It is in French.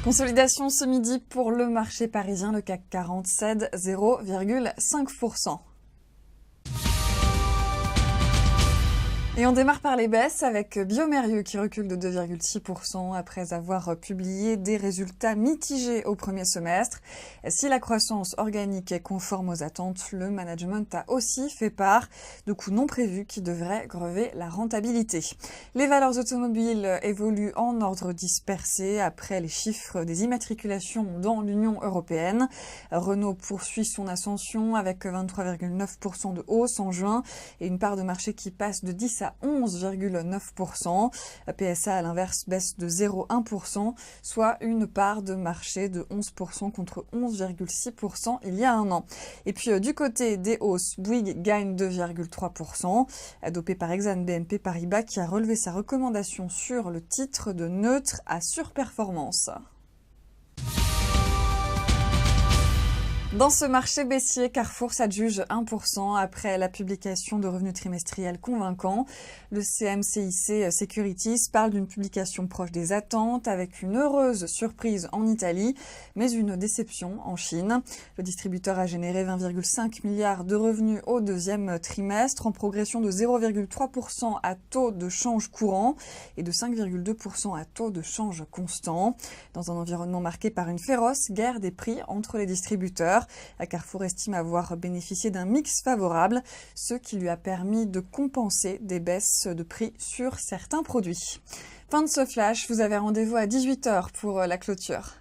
Consolidation ce midi pour le marché parisien, le CAC 40 cède 0,5%. Et on démarre par les baisses avec bioMérieux qui recule de 2,6% après avoir publié des résultats mitigés au premier semestre. Si la croissance organique est conforme aux attentes, le management a aussi fait part de coûts non prévus qui devraient grever la rentabilité. Les valeurs automobiles évoluent en ordre dispersé après les chiffres des immatriculations dans l'Union européenne. Renault poursuit son ascension avec 23,9% de hausse en juin et une part de marché qui passe de 10 à 11,9%. PSA à l'inverse baisse de 0,1%, soit une part de marché de 11% contre 11,6% il y a un an. Et puis du côté des hausses, Bouygues gagne 2,3%, dopé par Exane BNP Paribas qui a relevé sa recommandation sur le titre de neutre à surperformance. Dans ce marché baissier, Carrefour s'adjuge 1% après la publication de revenus trimestriels convaincants. Le CMCIC Securities parle d'une publication proche des attentes avec une heureuse surprise en Italie, mais une déception en Chine. Le distributeur a généré 20,5 milliards de revenus au deuxième trimestre, en progression de 0,3% à taux de change courant et de 5,2% à taux de change constant. Dans un environnement marqué par une féroce guerre des prix entre les distributeurs, Carrefour estime avoir bénéficié d'un mix favorable, ce qui lui a permis de compenser des baisses de prix sur certains produits. Fin de ce flash, vous avez rendez-vous à 18h pour la clôture.